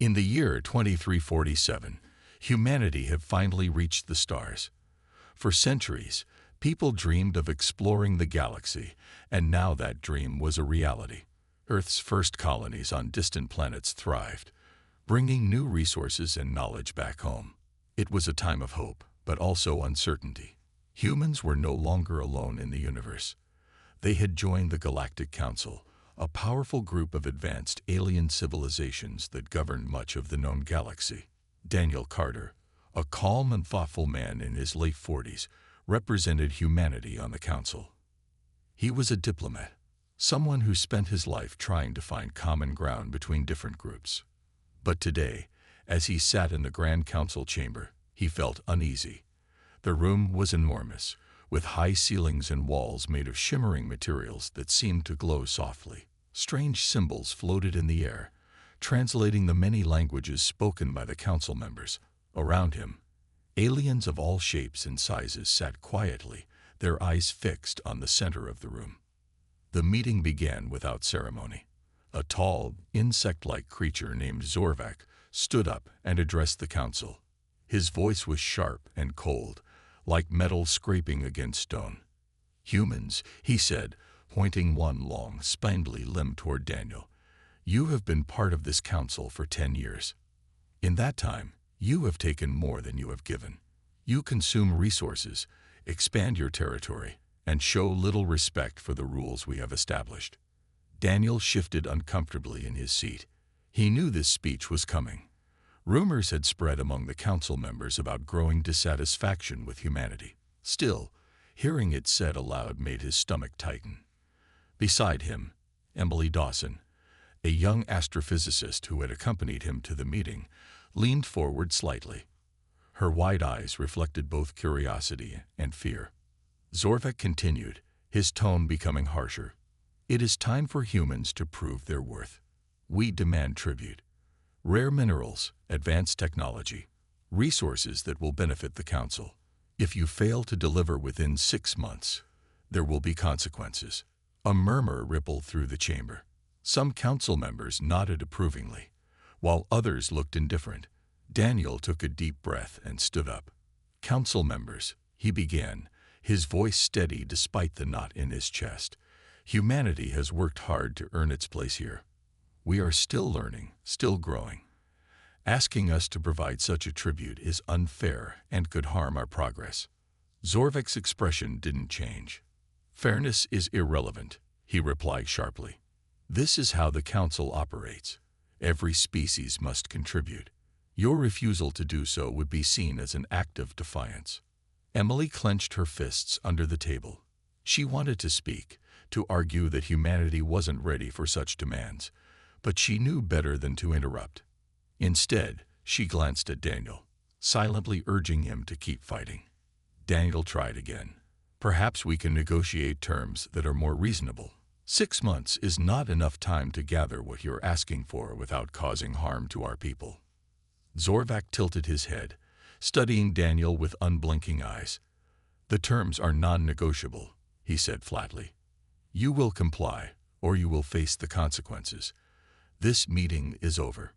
In the year 2347, humanity had finally reached the stars. For centuries, people dreamed of exploring the galaxy, and now that dream was a reality. Earth's first colonies on distant planets thrived, bringing new resources and knowledge back home. It was a time of hope, but also uncertainty. Humans were no longer alone in the universe. They had joined the Galactic Council, a powerful group of advanced alien civilizations that governed much of the known galaxy. Daniel Carter, a calm and thoughtful man in his late 40s, represented humanity on the council. He was a diplomat, someone who spent his life trying to find common ground between different groups. But today, as he sat in the Grand Council chamber, he felt uneasy. The room was enormous, with high ceilings and walls made of shimmering materials that seemed to glow softly. Strange symbols floated in the air, translating the many languages spoken by the council members. Around him, aliens of all shapes and sizes sat quietly, their eyes fixed on the center of the room. The meeting began without ceremony. A tall, insect-like creature named Zorvak stood up and addressed the council. His voice was sharp and cold, like metal scraping against stone. "Humans," he said, pointing one long, spindly limb toward Daniel, "you have been part of this council for 10 years. In that time, you have taken more than you have given. You consume resources, expand your territory, and show little respect for the rules we have established." Daniel shifted uncomfortably in his seat. He knew this speech was coming. Rumors had spread among the council members about growing dissatisfaction with humanity. Still, hearing it said aloud made his stomach tighten. Beside him, Emily Dawson, a young astrophysicist who had accompanied him to the meeting, leaned forward slightly. Her wide eyes reflected both curiosity and fear. Zorvak continued, his tone becoming harsher. "It is time for humans to prove their worth. We demand tribute. Rare minerals, advanced technology, resources that will benefit the Council. If you fail to deliver within 6 months, there will be consequences." A murmur rippled through the chamber. Some council members nodded approvingly, while others looked indifferent. Daniel took a deep breath and stood up. "Council members," he began, his voice steady despite the knot in his chest. "Humanity has worked hard to earn its place here. We are still learning, still growing. Asking us to provide such a tribute is unfair and could harm our progress." Zorvak's expression didn't change. "Fairness is irrelevant," he replied sharply. "This is how the Council operates. Every species must contribute. Your refusal to do so would be seen as an act of defiance." Emily clenched her fists under the table. She wanted to speak, to argue that humanity wasn't ready for such demands, but she knew better than to interrupt. Instead, she glanced at Daniel, silently urging him to keep fighting. Daniel tried again. "Perhaps we can negotiate terms that are more reasonable. 6 months is not enough time to gather what you're asking for without causing harm to our people." Zorvak tilted his head, studying Daniel with unblinking eyes. "The terms are non-negotiable," he said flatly. "You will comply, or you will face the consequences. This meeting is over."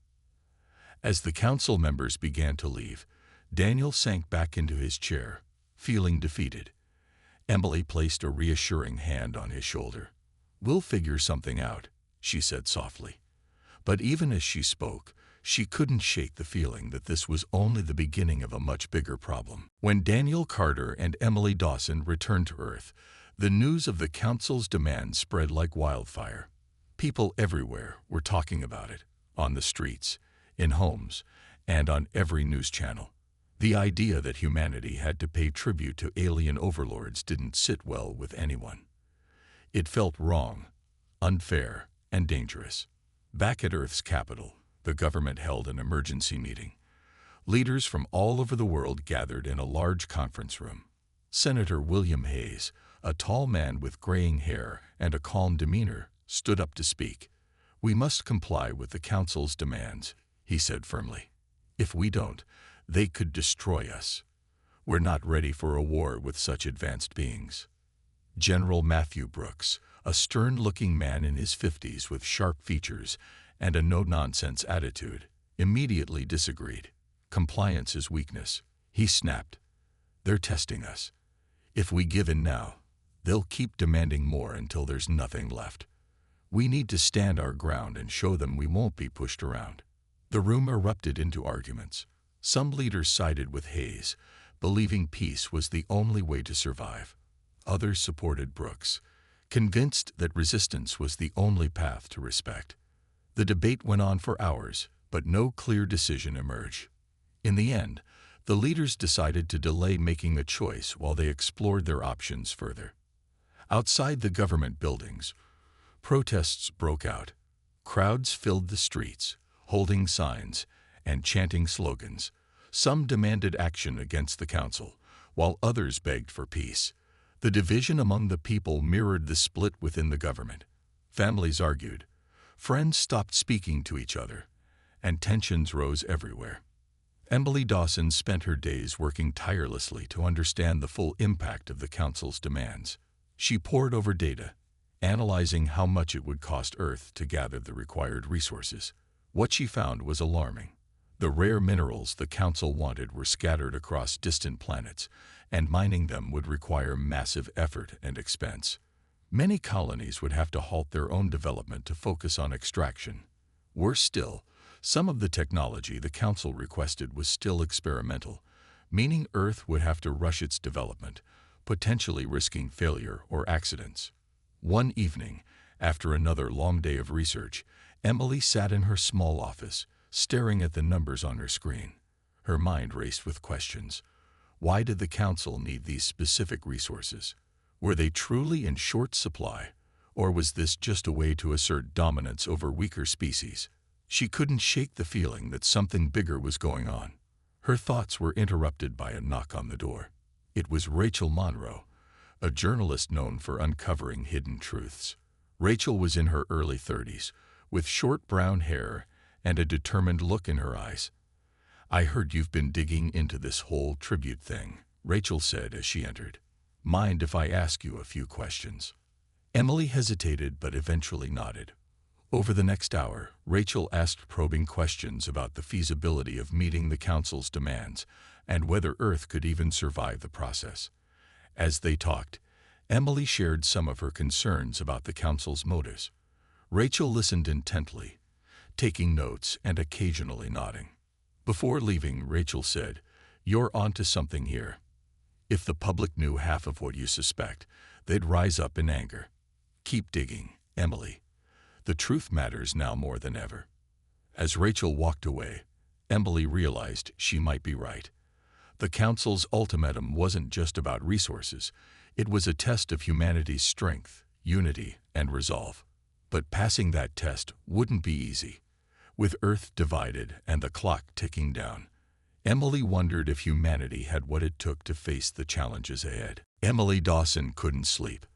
As the council members began to leave, Daniel sank back into his chair, feeling defeated. Emily placed a reassuring hand on his shoulder. "We'll figure something out," she said softly. But even as she spoke, she couldn't shake the feeling that this was only the beginning of a much bigger problem. When Daniel Carter and Emily Dawson returned to Earth, the news of the Council's demand spread like wildfire. People everywhere were talking about it, on the streets, in homes, and on every news channel. The idea that humanity had to pay tribute to alien overlords didn't sit well with anyone. It felt wrong, unfair, and dangerous. Back at Earth's capital, the government held an emergency meeting. Leaders from all over the world gathered in a large conference room. Senator William Hayes, a tall man with graying hair and a calm demeanor, stood up to speak. "We must comply with the Council's demands," he said firmly. "If we don't, they could destroy us. We're not ready for a war with such advanced beings." General Matthew Brooks, a stern-looking man in his 50s with sharp features and a no-nonsense attitude, immediately disagreed. Compliance is weakness. He snapped. They're testing us. If we give in now, they'll keep demanding more until there's nothing left. We need to stand our ground and show them we won't be pushed around. The room erupted into arguments. Some leaders sided with Hayes, believing peace was the only way to survive. Others supported Brooks, convinced that resistance was the only path to respect. The debate went on for hours, but no clear decision emerged. In the end, the leaders decided to delay making a choice while they explored their options further. Outside the government buildings, protests broke out. Crowds filled the streets, holding signs and chanting slogans. Some demanded action against the council, while others begged for peace. The division among the people mirrored the split within the government. Families argued, friends stopped speaking to each other, and tensions rose everywhere. Emily Dawson spent her days working tirelessly to understand the full impact of the council's demands. She pored over data, analyzing how much it would cost Earth to gather the required resources. What she found was alarming. The rare minerals the council wanted were scattered across distant planets, and mining them would require massive effort and expense. Many colonies would have to halt their own development to focus on extraction. Worse still, some of the technology the council requested was still experimental, meaning Earth would have to rush its development, potentially risking failure or accidents. One evening, after another long day of research, Emily sat in her small office, staring at the numbers on her screen. Her mind raced with questions. Why did the council need these specific resources? Were they truly in short supply, or was this just a way to assert dominance over weaker species? She couldn't shake the feeling that something bigger was going on. Her thoughts were interrupted by a knock on the door. It was Rachel Monroe, a journalist known for uncovering hidden truths. Rachel was in her early 30s, with short brown hair and a determined look in her eyes. "I heard you've been digging into this whole tribute thing," Rachel said as she entered. "Mind if I ask you a few questions?" Emily hesitated but eventually nodded. Over the next hour, Rachel asked probing questions about the feasibility of meeting the council's demands and whether Earth could even survive the process. As they talked, Emily shared some of her concerns about the council's motives. Rachel listened intently, taking notes and occasionally nodding. Before leaving, Rachel said, "You're onto something here. If the public knew half of what you suspect, they'd rise up in anger. Keep digging, Emily. The truth matters now more than ever." As Rachel walked away, Emily realized she might be right. The council's ultimatum wasn't just about resources. It was a test of humanity's strength, unity, and resolve. But passing that test wouldn't be easy. With Earth divided and the clock ticking down, Emily wondered if humanity had what it took to face the challenges ahead. Emily Dawson couldn't sleep.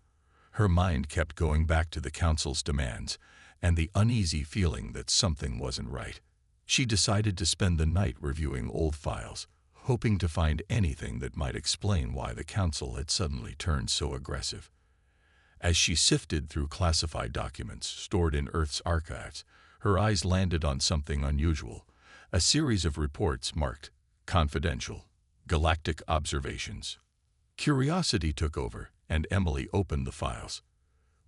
Her mind kept going back to the council's demands and the uneasy feeling that something wasn't right. She decided to spend the night reviewing old files, hoping to find anything that might explain why the council had suddenly turned so aggressive. As she sifted through classified documents stored in Earth's archives, her eyes landed on something unusual, a series of reports marked Confidential, Galactic Observations. Curiosity took over, and Emily opened the files.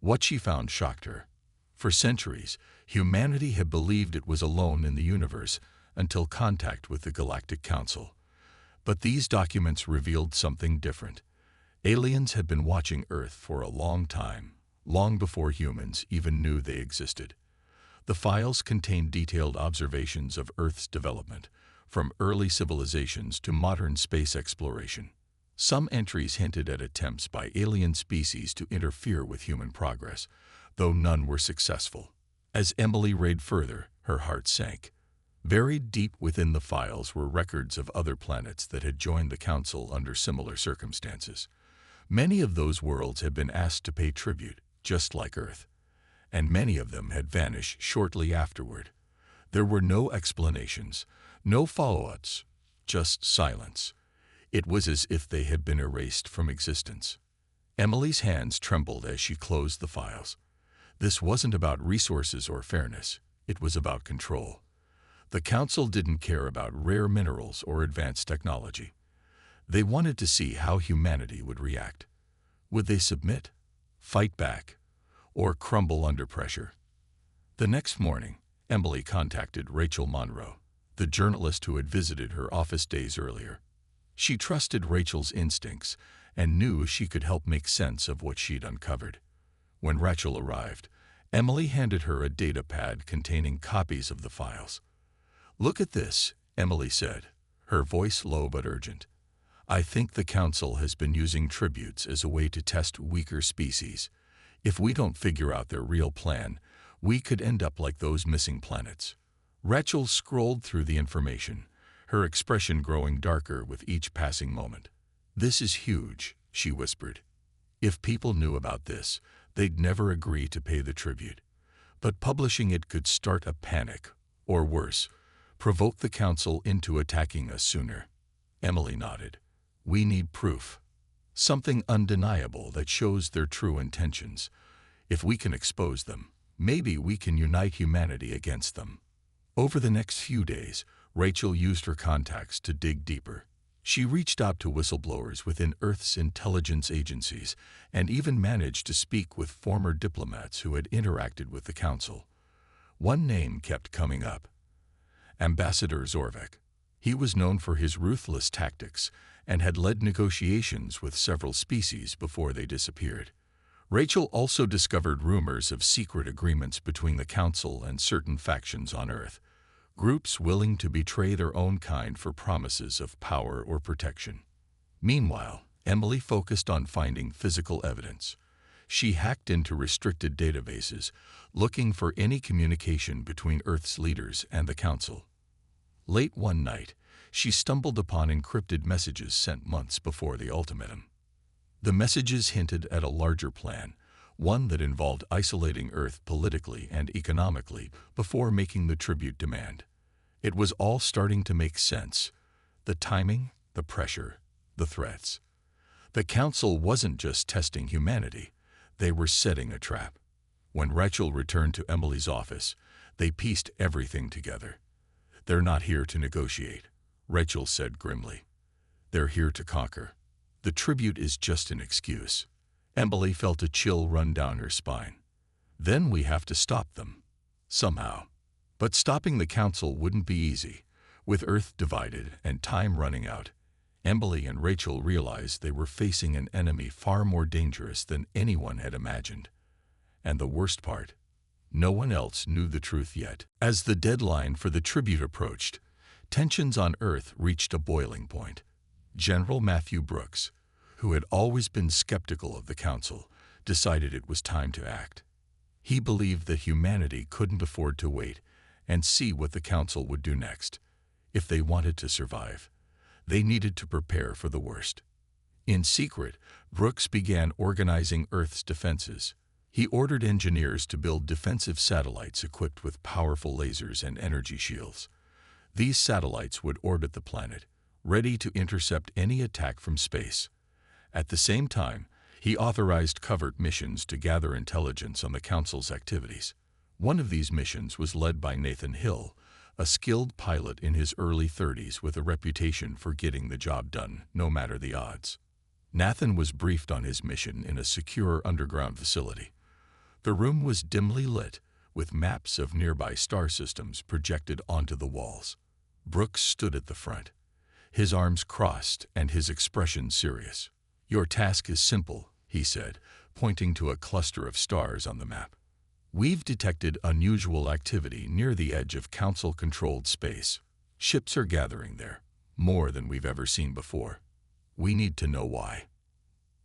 What she found shocked her. For centuries, humanity had believed it was alone in the universe until contact with the Galactic Council. But these documents revealed something different. Aliens had been watching Earth for a long time, long before humans even knew they existed. The files contained detailed observations of Earth's development, from early civilizations to modern space exploration. Some entries hinted at attempts by alien species to interfere with human progress, though none were successful. As Emily read further, her heart sank. Buried deep within the files were records of other planets that had joined the Council under similar circumstances. Many of those worlds had been asked to pay tribute, just like Earth, and many of them had vanished shortly afterward. There were no explanations, no follow-ups, just silence. It was as if they had been erased from existence. Emily's hands trembled as she closed the files. This wasn't about resources or fairness. It was about control. The Council didn't care about rare minerals or advanced technology. They wanted to see how humanity would react. Would they submit, fight back, or crumble under pressure? The next morning, Emily contacted Rachel Monroe, the journalist who had visited her office days earlier. She trusted Rachel's instincts and knew she could help make sense of what she'd uncovered. When Rachel arrived, Emily handed her a data pad containing copies of the files. "Look at this," Emily said, her voice low but urgent. "I think the Council has been using tributes as a way to test weaker species. If we don't figure out their real plan, we could end up like those missing planets." Rachel scrolled through the information, her expression growing darker with each passing moment. "This is huge," she whispered. "If people knew about this, they'd never agree to pay the tribute. But publishing it could start a panic, or worse, provoke the Council into attacking us sooner." Emily nodded. "We need proof. Something undeniable that shows their true intentions. If we can expose them, maybe we can unite humanity against them." Over the next few days, Rachel used her contacts to dig deeper. She reached out to whistleblowers within Earth's intelligence agencies and even managed to speak with former diplomats who had interacted with the Council. One name kept coming up: Ambassador Zorvek. He was known for his ruthless tactics and had led negotiations with several species before they disappeared. Rachel also discovered rumors of secret agreements between the Council and certain factions on Earth, groups willing to betray their own kind for promises of power or protection. Meanwhile, Emily focused on finding physical evidence. She hacked into restricted databases, looking for any communication between Earth's leaders and the Council. Late one night, she stumbled upon encrypted messages sent months before the ultimatum. The messages hinted at a larger plan, one that involved isolating Earth politically and economically before making the tribute demand. It was all starting to make sense: the timing, the pressure, the threats. The Council wasn't just testing humanity, they were setting a trap. When Rachel returned to Emily's office, they pieced everything together. "They're not here to negotiate," Rachel said grimly. "They're here to conquer. The tribute is just an excuse." Emily felt a chill run down her spine. "Then we have to stop them. Somehow." But stopping the Council wouldn't be easy. With Earth divided and time running out, Emily and Rachel realized they were facing an enemy far more dangerous than anyone had imagined. And the worst part, no one else knew the truth yet. As the deadline for the tribute approached, tensions on Earth reached a boiling point. General Matthew Brooks, who had always been skeptical of the Council, decided it was time to act. He believed that humanity couldn't afford to wait and see what the Council would do next. If they wanted to survive, they needed to prepare for the worst. In secret, Brooks began organizing Earth's defenses. He ordered engineers to build defensive satellites equipped with powerful lasers and energy shields. These satellites would orbit the planet, ready to intercept any attack from space. At the same time, he authorized covert missions to gather intelligence on the Council's activities. One of these missions was led by Nathan Hill, a skilled pilot in his early 30s with a reputation for getting the job done, no matter the odds. Nathan was briefed on his mission in a secure underground facility. The room was dimly lit, with maps of nearby star systems projected onto the walls. Brooks stood at the front, his arms crossed and his expression serious. "Your task is simple," he said, pointing to a cluster of stars on the map. "We've detected unusual activity near the edge of Council-controlled space. Ships are gathering there, more than we've ever seen before. We need to know why."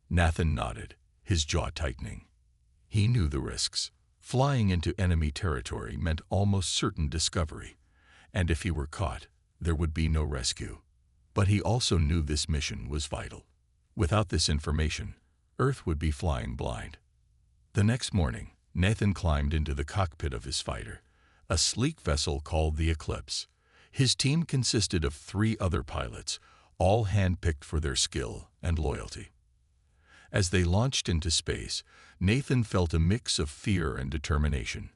Nathan nodded, his jaw tightening. He knew the risks. Flying into enemy territory meant almost certain discovery, and if he were caught, there would be no rescue. But he also knew this mission was vital. Without this information, Earth would be flying blind. The next morning, Nathan climbed into the cockpit of his fighter, a sleek vessel called the Eclipse. His team consisted of 3 other pilots, all handpicked for their skill and loyalty. As they launched into space, Nathan felt a mix of fear and determination.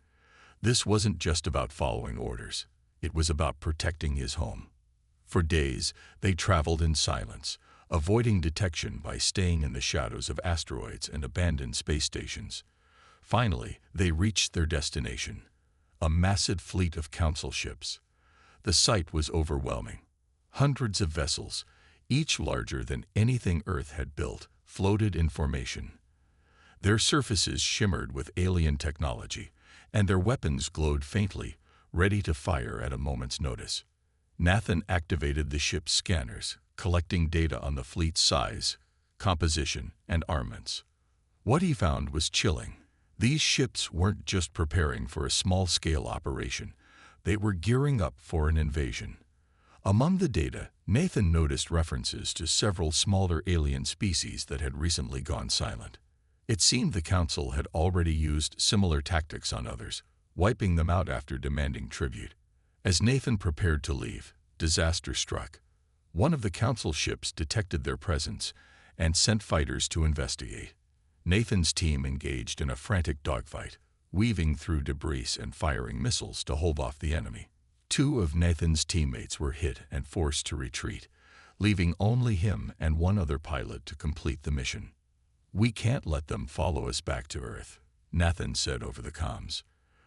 This wasn't just about following orders. It was about protecting his home. For days, they traveled in silence, avoiding detection by staying in the shadows of asteroids and abandoned space stations. Finally, they reached their destination, a massive fleet of council ships. The sight was overwhelming. Hundreds of vessels, each larger than anything Earth had built, floated in formation. Their surfaces shimmered with alien technology, and their weapons glowed faintly, ready to fire at a moment's notice. Nathan activated the ship's scanners, collecting data on the fleet's size, composition, and armaments. What he found was chilling. These ships weren't just preparing for a small-scale operation. They were gearing up for an invasion. Among the data, Nathan noticed references to several smaller alien species that had recently gone silent. It seemed the Council had already used similar tactics on others, wiping them out after demanding tribute. As Nathan prepared to leave, disaster struck. One of the Council ships detected their presence and sent fighters to investigate. Nathan's team engaged in a frantic dogfight, weaving through debris and firing missiles to hold off the enemy. Two of Nathan's teammates were hit and forced to retreat, leaving only him and one other pilot to complete the mission. "We can't let them follow us back to Earth," Nathan said over the comms.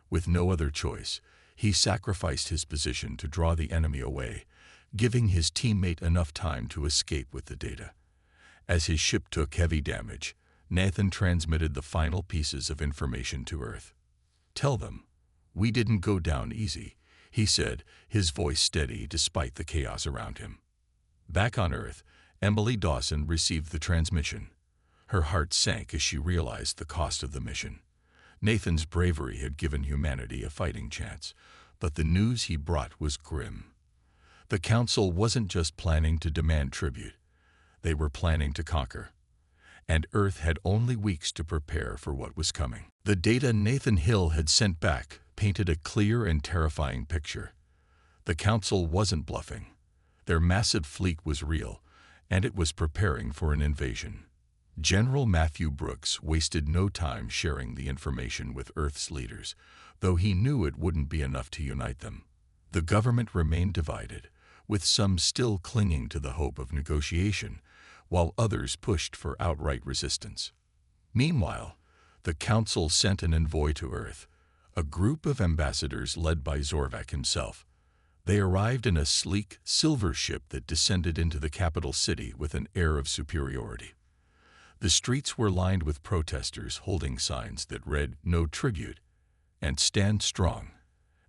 With no other choice, he sacrificed his position to draw the enemy away, giving his teammate enough time to escape with the data. As his ship took heavy damage, Nathan transmitted the final pieces of information to Earth. "Tell them, we didn't go down easy," he said, his voice steady despite the chaos around him. Back on Earth, Emily Dawson received the transmission. Her heart sank as she realized the cost of the mission. Nathan's bravery had given humanity a fighting chance, but the news he brought was grim. The Council wasn't just planning to demand tribute. They were planning to conquer. And Earth had only weeks to prepare for what was coming. The data Nathan Hill had sent back painted a clear and terrifying picture. The Council wasn't bluffing. Their massive fleet was real, and it was preparing for an invasion. General Matthew Brooks wasted no time sharing the information with Earth's leaders, though he knew it wouldn't be enough to unite them. The government remained divided, with some still clinging to the hope of negotiation, while others pushed for outright resistance. Meanwhile, the Council sent an envoy to Earth, a group of ambassadors led by Zorvac himself. They arrived in a sleek, silver ship that descended into the capital city with an air of superiority. The streets were lined with protesters holding signs that read, "No tribute," and "Stand strong,"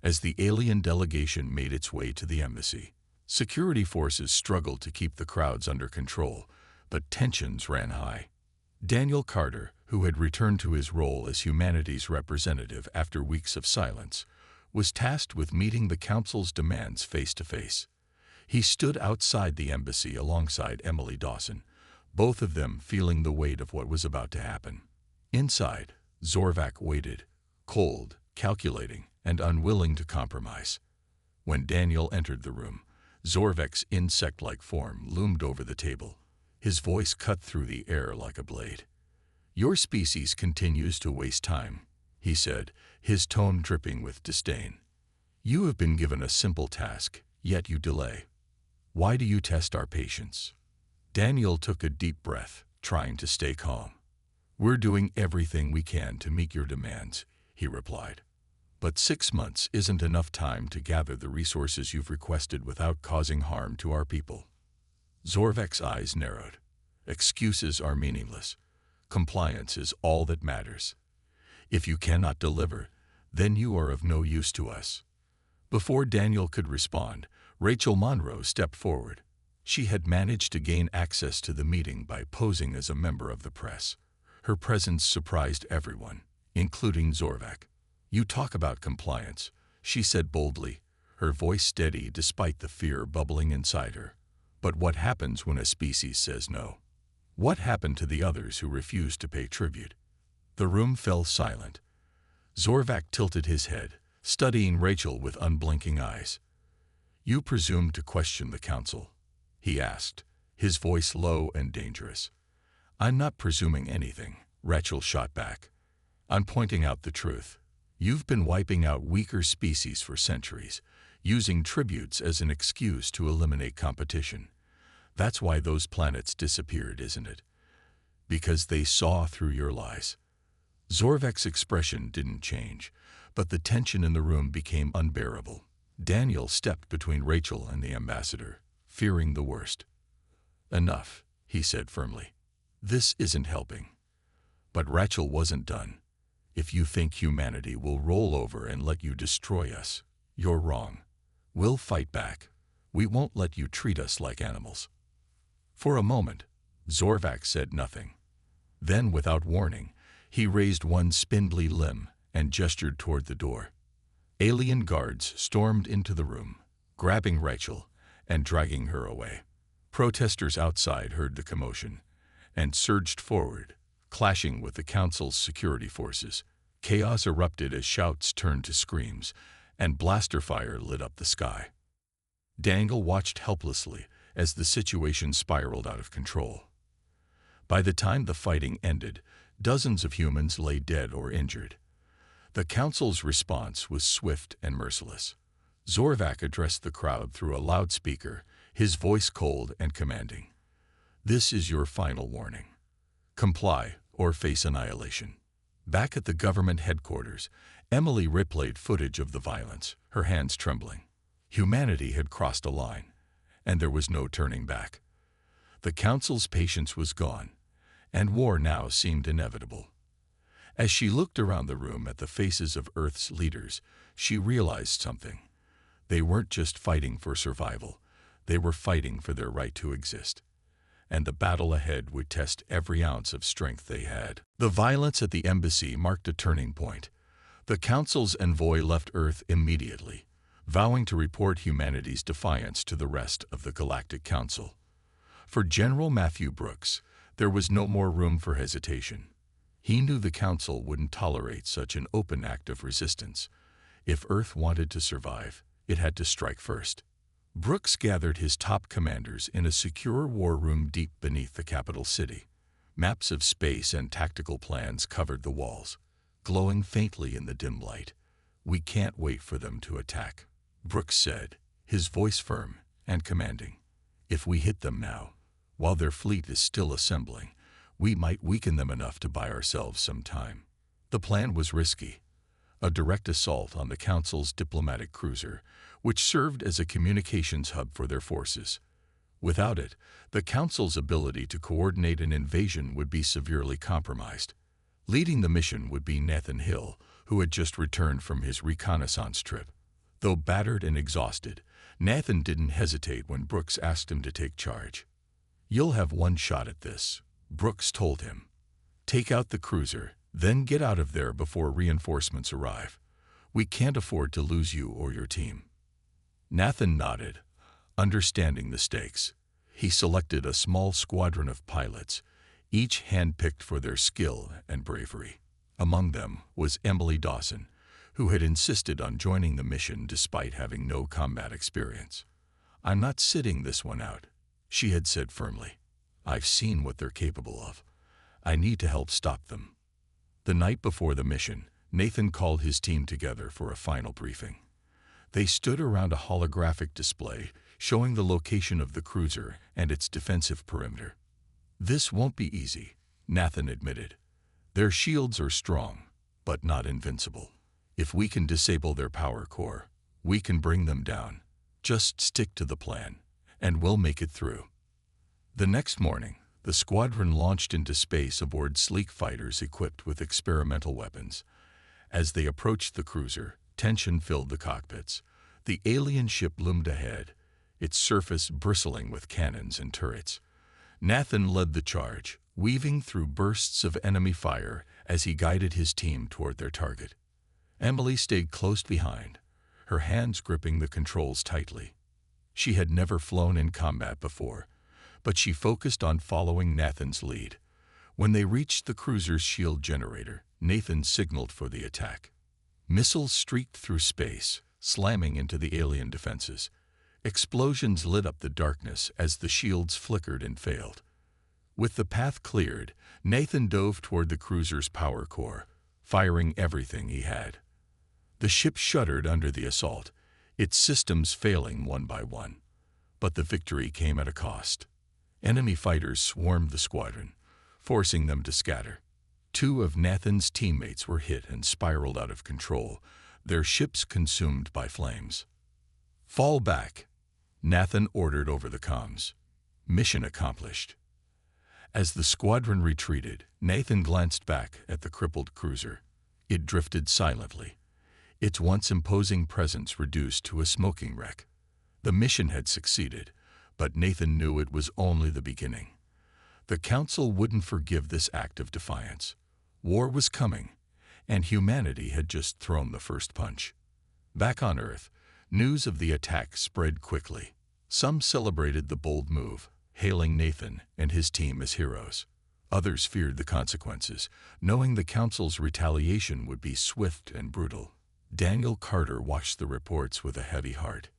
as the alien delegation made its way to the embassy. Security forces struggled to keep the crowds under control, but tensions ran high. Daniel Carter, who had returned to his role as humanity's representative after weeks of silence, was tasked with meeting the Council's demands face to face. He stood outside the embassy alongside Emily Dawson, both of them feeling the weight of what was about to happen. Inside, Zorvac waited, cold, calculating, and unwilling to compromise. When Daniel entered the room, Zorvac's insect-like form loomed over the table. His voice cut through the air like a blade. "Your species continues to waste time," he said, his tone dripping with disdain. "You have been given a simple task, yet you delay. Why do you test our patience?" Daniel took a deep breath, trying to stay calm. "We're doing everything we can to meet your demands," he replied. "But 6 months isn't enough time to gather the resources you've requested without causing harm to our people." Zorvac's eyes narrowed. "Excuses are meaningless. Compliance is all that matters. If you cannot deliver, then you are of no use to us." Before Daniel could respond, Rachel Monroe stepped forward. She had managed to gain access to the meeting by posing as a member of the press. Her presence surprised everyone, including Zorvac. "You talk about compliance," she said boldly, her voice steady despite the fear bubbling inside her. "But what happens when a species says no? What happened to the others who refused to pay tribute?" The room fell silent. Zorvac tilted his head, studying Rachel with unblinking eyes. "You presume to question the Council?" he asked, his voice low and dangerous. "I'm not presuming anything," Rachel shot back. "I'm pointing out the truth. You've been wiping out weaker species for centuries, using tributes as an excuse to eliminate competition. That's why those planets disappeared, isn't it? Because they saw through your lies. Zorvek's expression didn't change, but the tension in the room became unbearable. Daniel stepped between Rachel and the ambassador, fearing the worst. "Enough," he said firmly. "This isn't helping." But Rachel wasn't done. "If you think humanity will roll over and let you destroy us, you're wrong. We'll fight back. We won't let you treat us like animals." For a moment, Zorvak said nothing. Then, without warning, he raised one spindly limb and gestured toward the door. Alien guards stormed into the room, grabbing Rachel and dragging her away. Protesters outside heard the commotion and surged forward, clashing with the Council's security forces. Chaos erupted as shouts turned to screams, and blaster fire lit up the sky. Daniel watched helplessly as the situation spiraled out of control. By the time the fighting ended, dozens of humans lay dead or injured. The Council's response was swift and merciless. Zorvak addressed the crowd through a loudspeaker, his voice cold and commanding. "This is your final warning. Comply or face annihilation." Back at the government headquarters, Emily replayed footage of the violence, her hands trembling. Humanity had crossed a line, and there was no turning back. The Council's patience was gone, and war now seemed inevitable. As she looked around the room at the faces of Earth's leaders, she realized something. They weren't just fighting for survival, they were fighting for their right to exist. And the battle ahead would test every ounce of strength they had. The violence at the embassy marked a turning point. The Council's envoy left Earth immediately, vowing to report humanity's defiance to the rest of the Galactic Council. For General Matthew Brooks, there was no more room for hesitation. He knew the Council wouldn't tolerate such an open act of resistance. If Earth wanted to survive, it had to strike first. Brooks gathered his top commanders in a secure war room deep beneath the capital city. Maps of space and tactical plans covered the walls, glowing faintly in the dim light. "We can't wait for them to attack," Brooks said, his voice firm and commanding. "If we hit them now, while their fleet is still assembling, we might weaken them enough to buy ourselves some time." The plan was risky. A direct assault on the Council's diplomatic cruiser, which served as a communications hub for their forces. Without it, the Council's ability to coordinate an invasion would be severely compromised. Leading the mission would be Nathan Hill, who had just returned from his reconnaissance trip. Though battered and exhausted, Nathan didn't hesitate when Brooks asked him to take charge. "You'll have one shot at this," Brooks told him. "Take out the cruiser, then get out of there before reinforcements arrive. We can't afford to lose you or your team." Nathan nodded, understanding the stakes. He selected a small squadron of pilots, each hand-picked for their skill and bravery. Among them was Emily Dawson, who had insisted on joining the mission despite having no combat experience. "I'm not sitting this one out," she had said firmly. "I've seen what they're capable of. I need to help stop them." The night before the mission, Nathan called his team together for a final briefing. They stood around a holographic display showing the location of the cruiser and its defensive perimeter. "This won't be easy," Nathan admitted. "Their shields are strong, but not invincible. If we can disable their power core, we can bring them down. Just stick to the plan, and we'll make it through." The next morning, the squadron launched into space aboard sleek fighters equipped with experimental weapons. As they approached the cruiser, tension filled the cockpits. The alien ship loomed ahead, its surface bristling with cannons and turrets. Nathan led the charge, weaving through bursts of enemy fire as he guided his team toward their target. Emily stayed close behind, her hands gripping the controls tightly. She had never flown in combat before, but she focused on following Nathan's lead. When they reached the cruiser's shield generator, Nathan signaled for the attack. Missiles streaked through space, slamming into the alien defenses. Explosions lit up the darkness as the shields flickered and failed. With the path cleared, Nathan dove toward the cruiser's power core, firing everything he had. The ship shuddered under the assault, its systems failing one by one. But the victory came at a cost. Enemy fighters swarmed the squadron, forcing them to scatter. Two of Nathan's teammates were hit and spiraled out of control, their ships consumed by flames. "Fall back," Nathan ordered over the comms. Mission accomplished. As the squadron retreated, Nathan glanced back at the crippled cruiser. It drifted silently, its once imposing presence reduced to a smoking wreck. The mission had succeeded, but Nathan knew it was only the beginning. The Council wouldn't forgive this act of defiance. War was coming, and humanity had just thrown the first punch. Back on Earth, news of the attack spread quickly. Some celebrated the bold move, hailing Nathan and his team as heroes. Others feared the consequences, knowing the Council's retaliation would be swift and brutal. Daniel Carter watched the reports with a heavy heart.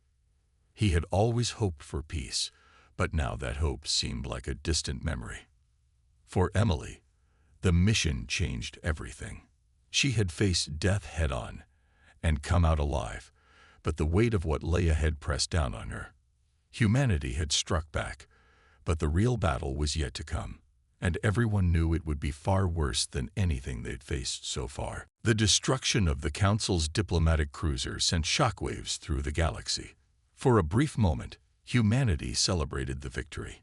He had always hoped for peace, but now that hope seemed like a distant memory. For Emily, the mission changed everything. She had faced death head-on and come out alive, but the weight of what lay ahead pressed down on her. Humanity had struck back, but the real battle was yet to come, and everyone knew it would be far worse than anything they'd faced so far. The destruction of the Council's diplomatic cruiser sent shockwaves through the galaxy. For a brief moment, humanity celebrated the victory.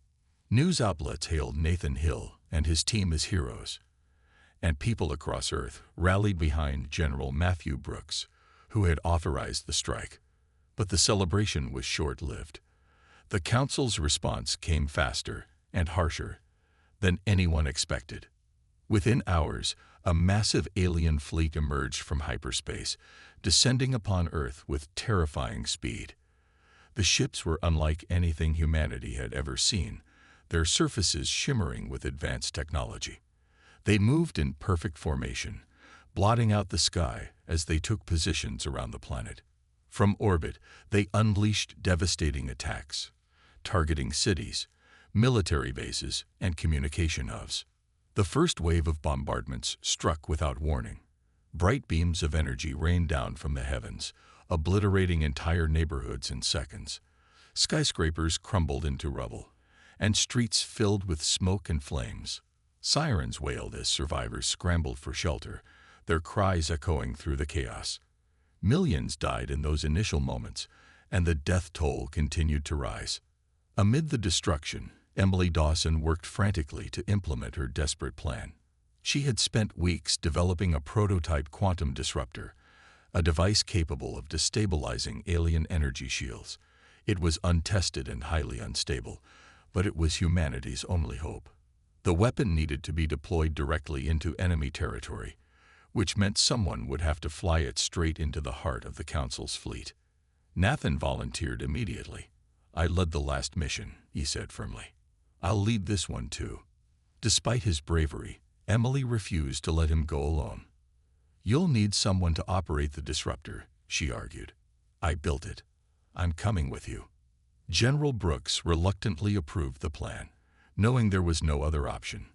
News outlets hailed Nathan Hill and his team as heroes, and people across Earth rallied behind General Matthew Brooks, who had authorized the strike. But the celebration was short-lived. The Council's response came faster and harsher than anyone expected. Within hours, a massive alien fleet emerged from hyperspace, descending upon Earth with terrifying speed. The ships were unlike anything humanity had ever seen, their surfaces shimmering with advanced technology. They moved in perfect formation, blotting out the sky as they took positions around the planet. From orbit, they unleashed devastating attacks, targeting cities, military bases, and communication hubs. The first wave of bombardments struck without warning. Bright beams of energy rained down from the heavens, obliterating entire neighborhoods in seconds. Skyscrapers crumbled into rubble, and streets filled with smoke and flames. Sirens wailed as survivors scrambled for shelter, their cries echoing through the chaos. Millions died in those initial moments, and the death toll continued to rise. Amid the destruction, Emily Dawson worked frantically to implement her desperate plan. She had spent weeks developing a prototype quantum disruptor, a device capable of destabilizing alien energy shields. It was untested and highly unstable, but it was humanity's only hope. The weapon needed to be deployed directly into enemy territory, which meant someone would have to fly it straight into the heart of the Council's fleet. Nathan volunteered immediately. "I led the last mission," he said firmly. "I'll lead this one too." Despite his bravery, Emily refused to let him go alone. "You'll need someone to operate the disruptor," she argued. "I built it. I'm coming with you." General Brooks reluctantly approved the plan, knowing there was no other option.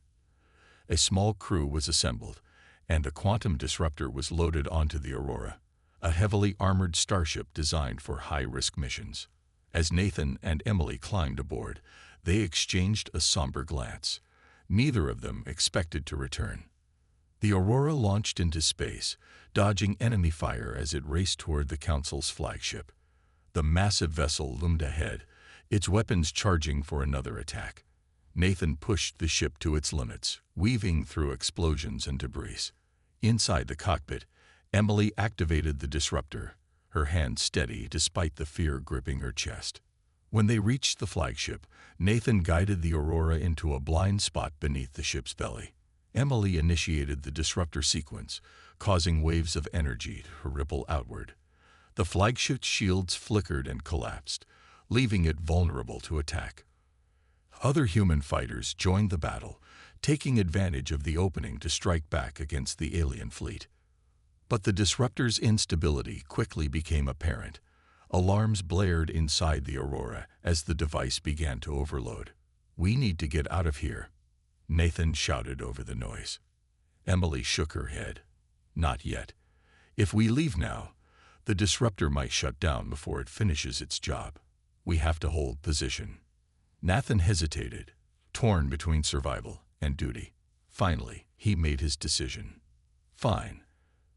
A small crew was assembled, and a quantum disruptor was loaded onto the Aurora, a heavily armored starship designed for high-risk missions. As Nathan and Emily climbed aboard, they exchanged a somber glance. Neither of them expected to return. The Aurora launched into space, dodging enemy fire as it raced toward the Council's flagship. The massive vessel loomed ahead, its weapons charging for another attack. Nathan pushed the ship to its limits, weaving through explosions and debris. Inside the cockpit, Emily activated the disruptor, her hand steady despite the fear gripping her chest. When they reached the flagship, Nathan guided the Aurora into a blind spot beneath the ship's belly. Emily initiated the disruptor sequence, causing waves of energy to ripple outward. The flagship's shields flickered and collapsed, leaving it vulnerable to attack. Other human fighters joined the battle, taking advantage of the opening to strike back against the alien fleet. But the disruptor's instability quickly became apparent. Alarms blared inside the Aurora as the device began to overload. "We need to get out of here," Nathan shouted over the noise. Emily shook her head. "Not yet. If we leave now, The disruptor might shut down before it finishes its job. We have to hold position. Nathan hesitated, torn between survival and duty. Finally, he made his decision. Fine,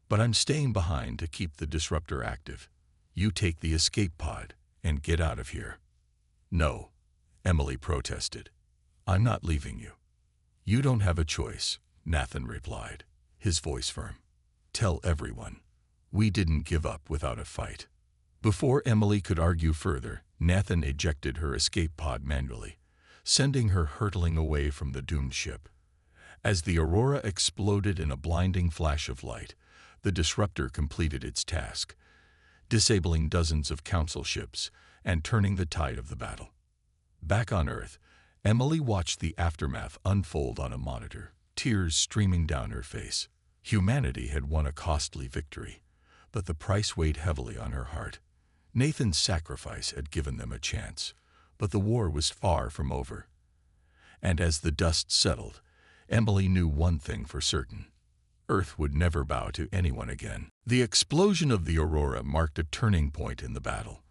but I'm staying behind to keep the disruptor active. You take the escape pod and get out of here. No, Emily protested. I'm not leaving you. You don't have a choice, Nathan replied, his voice firm. Tell everyone. We didn't give up without a fight. Before Emily could argue further, Nathan ejected her escape pod manually, sending her hurtling away from the doomed ship. As the Aurora exploded in a blinding flash of light, the disruptor completed its task, disabling dozens of Council ships and turning the tide of the battle. Back on Earth, Emily watched the aftermath unfold on a monitor, tears streaming down her face. Humanity had won a costly victory, but the price weighed heavily on her heart. Nathan's sacrifice had given them a chance, but the war was far from over. And as the dust settled, Emily knew one thing for certain. Earth would never bow to anyone again. The explosion of the Aurora marked a turning point in the battle.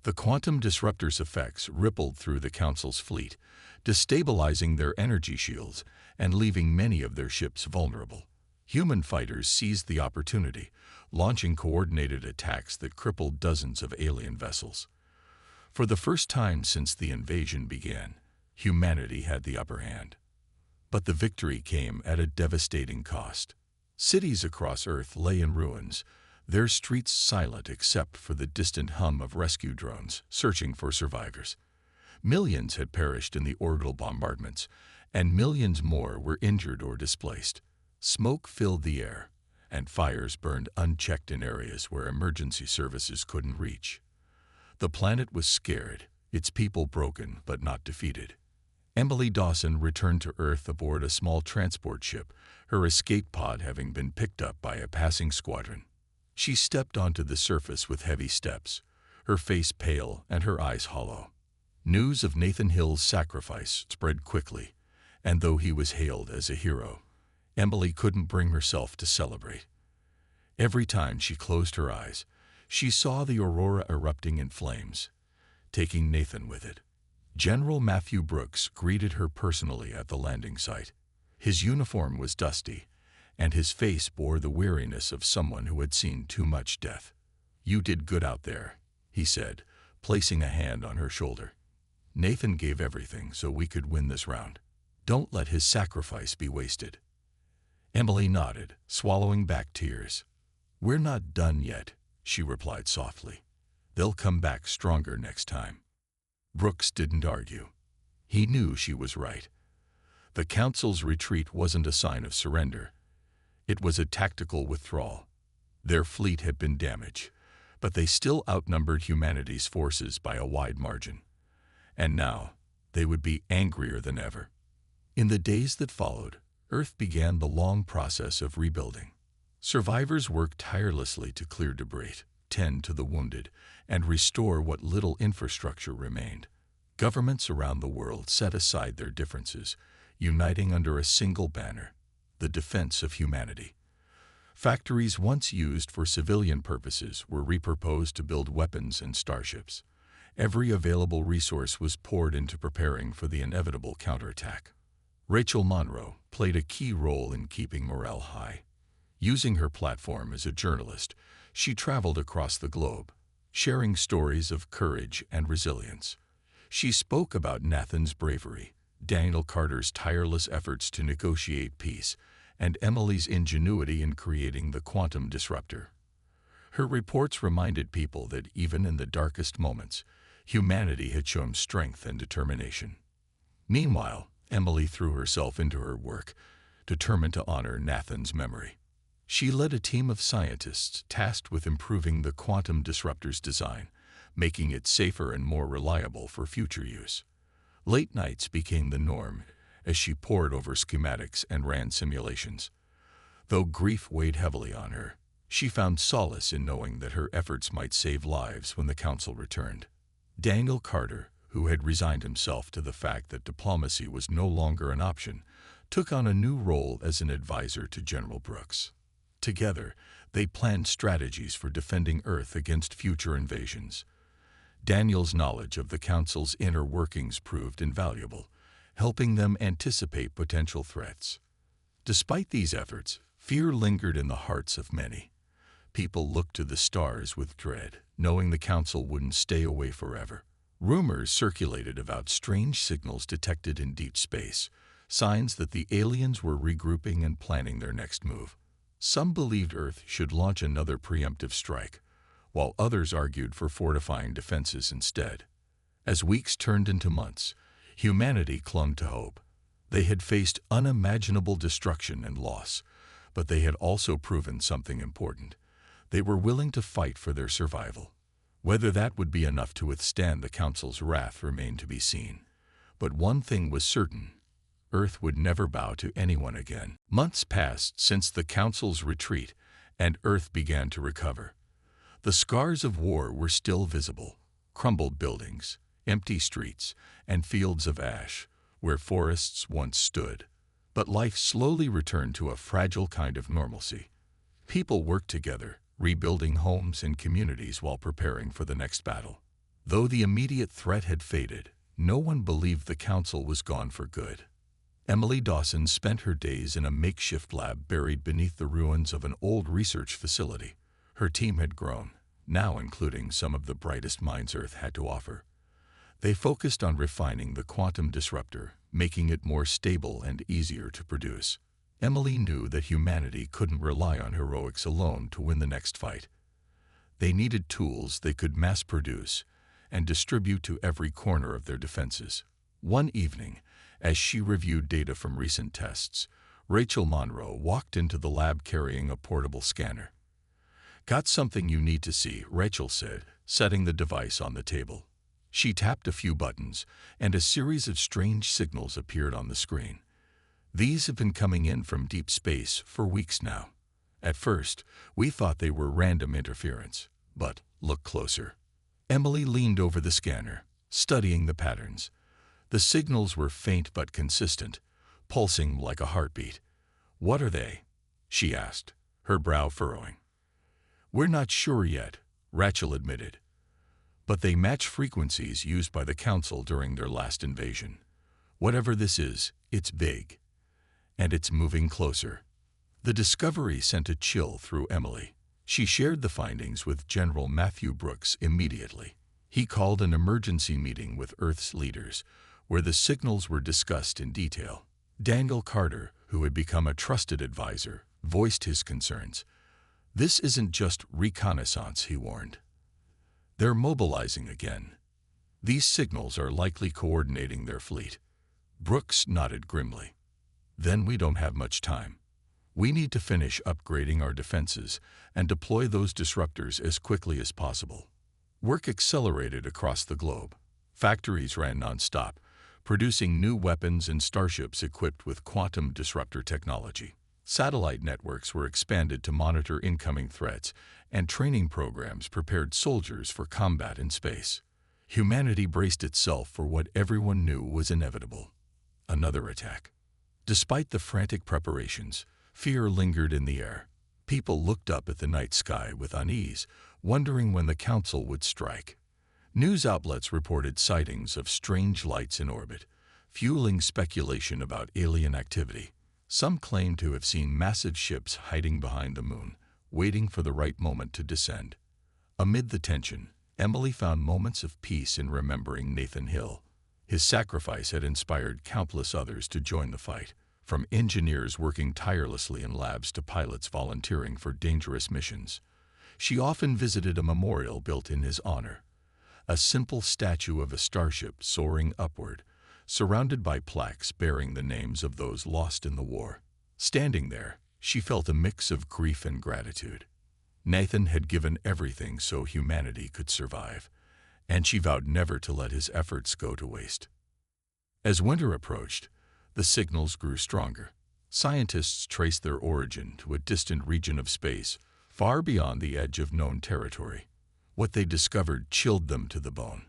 The quantum disruptor's effects rippled through the Council's fleet, destabilizing their energy shields and leaving many of their ships vulnerable. Human fighters seized the opportunity, launching coordinated attacks that crippled dozens of alien vessels. For the first time since the invasion began, humanity had the upper hand. But the victory came at a devastating cost. Cities across Earth lay in ruins, their streets silent except for the distant hum of rescue drones searching for survivors. Millions had perished in the orbital bombardments, and millions more were injured or displaced. Smoke filled the air, and fires burned unchecked in areas where emergency services couldn't reach. The planet was scared, its people broken but not defeated. Emily Dawson returned to Earth aboard a small transport ship, her escape pod having been picked up by a passing squadron. She stepped onto the surface with heavy steps, her face pale and her eyes hollow. News of Nathan Hill's sacrifice spread quickly, and though he was hailed as a hero, Emily couldn't bring herself to celebrate. Every time she closed her eyes, she saw the Aurora erupting in flames, taking Nathan with it. General Matthew Brooks greeted her personally at the landing site. His uniform was dusty, and his face bore the weariness of someone who had seen too much death. "You did good out there," he said, placing a hand on her shoulder. "Nathan gave everything so we could win this round. Don't let his sacrifice be wasted." Emily nodded, swallowing back tears. "We're not done yet," she replied softly. "They'll come back stronger next time." Brooks didn't argue. He knew she was right. The Council's retreat wasn't a sign of surrender. It was a tactical withdrawal. Their fleet had been damaged, but they still outnumbered humanity's forces by a wide margin. And now, they would be angrier than ever. In the days that followed, Earth began the long process of rebuilding. Survivors worked tirelessly to clear debris, tend to the wounded, and restore what little infrastructure remained. Governments around the world set aside their differences, uniting under a single banner, the defense of humanity. Factories once used for civilian purposes were repurposed to build weapons and starships. Every available resource was poured into preparing for the inevitable counterattack. Rachel Monroe played a key role in keeping morale high. Using her platform as a journalist, she traveled across the globe, sharing stories of courage and resilience. She spoke about Nathan's bravery, Daniel Carter's tireless efforts to negotiate peace, and Emily's ingenuity in creating the quantum disruptor. Her reports reminded people that even in the darkest moments, humanity had shown strength and determination. Meanwhile, Emily threw herself into her work, determined to honor Nathan's memory. She led a team of scientists tasked with improving the quantum disruptor's design, making it safer and more reliable for future use. Late nights became the norm as she pored over schematics and ran simulations. Though grief weighed heavily on her, she found solace in knowing that her efforts might save lives when the Council returned. Daniel Carter, who had resigned himself to the fact that diplomacy was no longer an option, took on a new role as an advisor to General Brooks. Together, They planned strategies for defending Earth against future invasions. Daniel's knowledge of the Council's inner workings proved invaluable, helping them anticipate potential threats. Despite these efforts, fear lingered in the hearts of many. People looked to the stars with dread, knowing the Council wouldn't stay away forever. Rumors circulated about strange signals detected in deep space, signs that the aliens were regrouping and planning their next move. Some believed Earth should launch another preemptive strike, while others argued for fortifying defenses instead. As weeks turned into months, humanity clung to hope. They had faced unimaginable destruction and loss, but they had also proven something important. They were willing to fight for their survival. Whether that would be enough to withstand the Council's wrath remained to be seen. But one thing was certain: Earth would never bow to anyone again. Months passed since the Council's retreat, and Earth began to recover. The scars of war were still visible: crumbled buildings, empty streets, and fields of ash, where forests once stood. But life slowly returned to a fragile kind of normalcy. People worked together, rebuilding homes and communities while preparing for the next battle. Though the immediate threat had faded, no one believed the Council was gone for good. Emily Dawson spent her days in a makeshift lab buried beneath the ruins of an old research facility. Her team had grown, now including some of the brightest minds Earth had to offer. They focused on refining the quantum disruptor, making it more stable and easier to produce. Emily knew that humanity couldn't rely on heroics alone to win the next fight. They needed tools they could mass-produce and distribute to every corner of their defenses. One evening, as she reviewed data from recent tests, Rachel Monroe walked into the lab carrying a portable scanner. "Got something you need to see," Rachel said, setting the device on the table. She tapped a few buttons, and a series of strange signals appeared on the screen. "These have been coming in from deep space for weeks now. At first, we thought they were random interference, but look closer." Emily leaned over the scanner, studying the patterns. The signals were faint but consistent, pulsing like a heartbeat. "What are they?" she asked, her brow furrowing. "We're not sure yet," Rachel admitted. "But they match frequencies used by the Council during their last invasion. Whatever this is, it's big. And it's moving closer." The discovery sent a chill through Emily. She shared the findings with General Matthew Brooks immediately. He called an emergency meeting with Earth's leaders, where the signals were discussed in detail. Daniel Carter, who had become a trusted advisor, voiced his concerns. "This isn't just reconnaissance," he warned. "They're mobilizing again. These signals are likely coordinating their fleet." Brooks nodded grimly. "Then we don't have much time. We need to finish upgrading our defenses and deploy those disruptors as quickly as possible." Work accelerated across the globe. Factories ran nonstop, producing new weapons and starships equipped with quantum disruptor technology. Satellite networks were expanded to monitor incoming threats, and training programs prepared soldiers for combat in space. Humanity braced itself for what everyone knew was inevitable: another attack. Despite the frantic preparations, fear lingered in the air. People looked up at the night sky with unease, wondering when the Council would strike. News outlets reported sightings of strange lights in orbit, fueling speculation about alien activity. Some claimed to have seen massive ships hiding behind the moon, waiting for the right moment to descend. Amid the tension, Emily found moments of peace in remembering Nathan Hill. His sacrifice had inspired countless others to join the fight, from engineers working tirelessly in labs to pilots volunteering for dangerous missions. She often visited a memorial built in his honor, a simple statue of a starship soaring upward, surrounded by plaques bearing the names of those lost in the war. Standing there, she felt a mix of grief and gratitude. Nathan had given everything so humanity could survive, and she vowed never to let his efforts go to waste. As winter approached, the signals grew stronger. Scientists traced their origin to a distant region of space, far beyond the edge of known territory. What they discovered chilled them to the bone: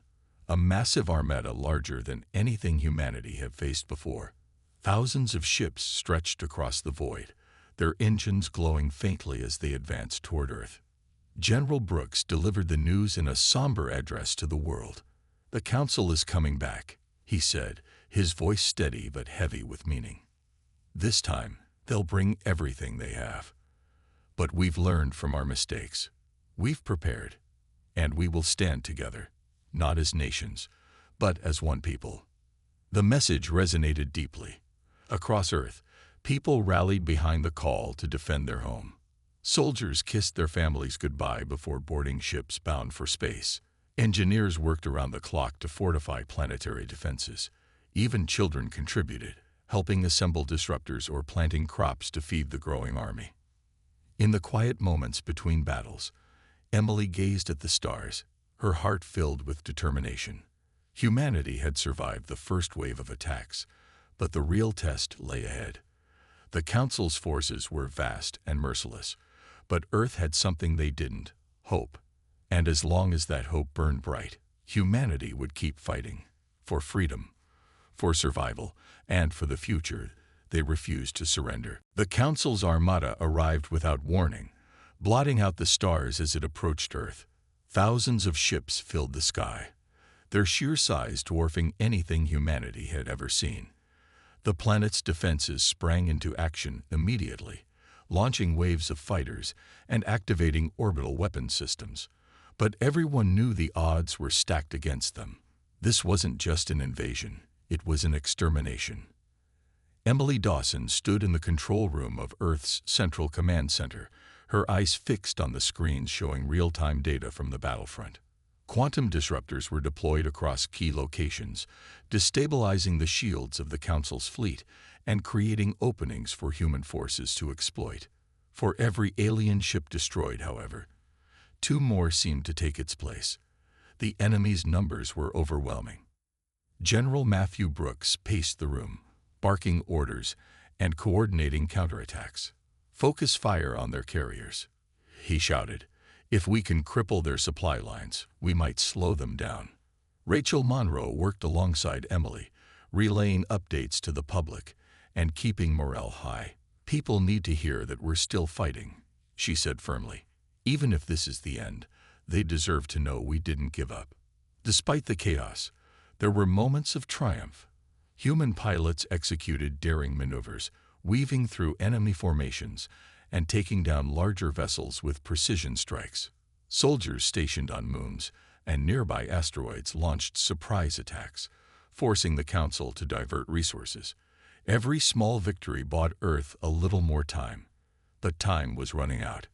a massive armada larger than anything humanity had faced before. Thousands of ships stretched across the void, their engines glowing faintly as they advanced toward Earth. General Brooks delivered the news in a somber address to the world. "The Council is coming back," he said, his voice steady but heavy with meaning. "This time, they'll bring everything they have. But we've learned from our mistakes. We've prepared, and we will stand together, not as nations, but as one people." The message resonated deeply. Across Earth, people rallied behind the call to defend their home. Soldiers kissed their families goodbye before boarding ships bound for space. Engineers worked around the clock to fortify planetary defenses. Even children contributed, helping assemble disruptors or planting crops to feed the growing army. In the quiet moments between battles, Emily gazed at the stars, her heart filled with determination. Humanity had survived the first wave of attacks, but the real test lay ahead. The Council's forces were vast and merciless, but Earth had something they didn't: hope. And as long as that hope burned bright, humanity would keep fighting. For freedom, for survival, and for the future. They refused to surrender. The Council's armada arrived without warning, blotting out the stars as it approached Earth. Thousands of ships filled the sky, their sheer size dwarfing anything humanity had ever seen. The planet's defenses sprang into action immediately, launching waves of fighters and activating orbital weapon systems. But everyone knew the odds were stacked against them. This wasn't just an invasion, it was an extermination. Emily Dawson stood in the control room of Earth's Central Command Center, her eyes fixed on the screens showing real-time data from the battlefront. Quantum disruptors were deployed across key locations, destabilizing the shields of the Council's fleet and creating openings for human forces to exploit. For every alien ship destroyed, however, 2 more seemed to take its place. The enemy's numbers were overwhelming. General Matthew Brooks paced the room, barking orders and coordinating counterattacks. "Focus fire on their carriers," he shouted. "If we can cripple their supply lines, we might slow them down." Rachel Monroe worked alongside Emily, relaying updates to the public and keeping morale high. "People need to hear that we're still fighting," she said firmly. "Even if this is the end, they deserve to know we didn't give up." Despite the chaos, there were moments of triumph. Human pilots executed daring maneuvers, weaving through enemy formations and taking down larger vessels with precision strikes. Soldiers stationed on moons and nearby asteroids launched surprise attacks, forcing the Council to divert resources. Every small victory bought Earth a little more time, but time was running out.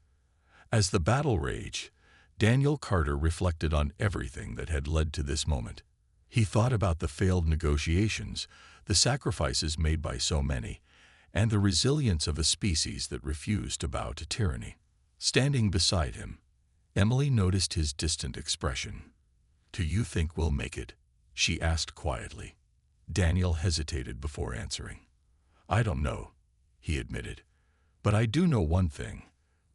As the battle raged, Daniel Carter reflected on everything that had led to this moment. He thought about the failed negotiations, the sacrifices made by so many, and the resilience of a species that refused to bow to tyranny. Standing beside him, Emily noticed his distant expression. "Do you think we'll make it?" she asked quietly. Daniel hesitated before answering. "I don't know," he admitted. "But I do know one thing.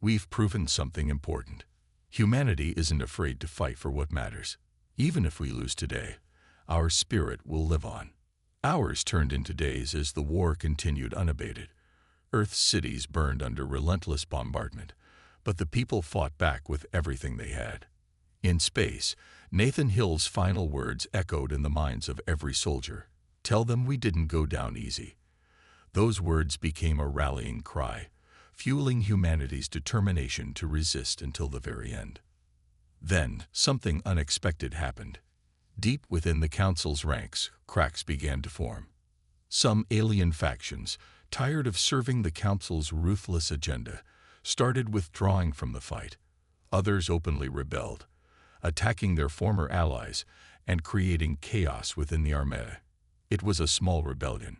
We've proven something important. Humanity isn't afraid to fight for what matters. Even if we lose today, our spirit will live on." Hours turned into days as the war continued unabated. Earth's cities burned under relentless bombardment, but the people fought back with everything they had. In space, Nathan Hill's final words echoed in the minds of every soldier. "Tell them we didn't go down easy." Those words became a rallying cry, fueling humanity's determination to resist until the very end. Then, something unexpected happened. Deep within the Council's ranks, cracks began to form. Some alien factions, tired of serving the Council's ruthless agenda, started withdrawing from the fight. Others openly rebelled, attacking their former allies and creating chaos within the Armada. It was a small rebellion,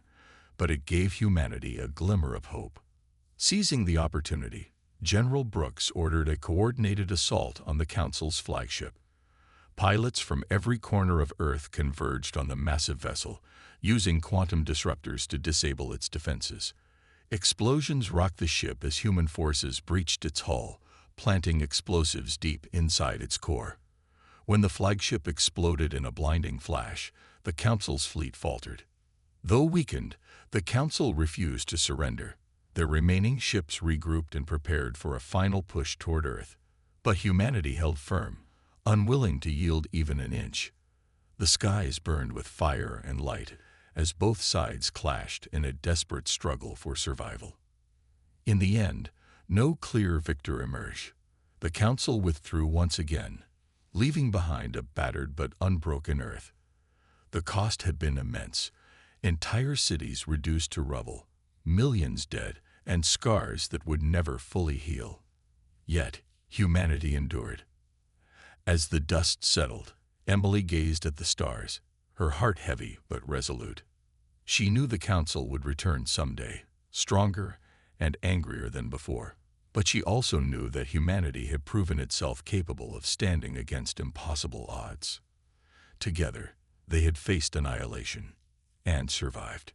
but it gave humanity a glimmer of hope. Seizing the opportunity, General Brooks ordered a coordinated assault on the Council's flagship. Pilots from every corner of Earth converged on the massive vessel, using quantum disruptors to disable its defenses. Explosions rocked the ship as human forces breached its hull, planting explosives deep inside its core. When the flagship exploded in a blinding flash, the Council's fleet faltered. Though weakened, the Council refused to surrender. The remaining ships regrouped and prepared for a final push toward Earth. But humanity held firm, unwilling to yield even an inch. The skies burned with fire and light as both sides clashed in a desperate struggle for survival. In the end, no clear victor emerged. The Council withdrew once again, leaving behind a battered but unbroken Earth. The cost had been immense. Entire cities reduced to rubble, millions dead, and scars that would never fully heal. Yet, humanity endured. As the dust settled, Emily gazed at the stars, her heart heavy but resolute. She knew the Council would return someday, stronger and angrier than before. But she also knew that humanity had proven itself capable of standing against impossible odds. Together, they had faced annihilation and survived.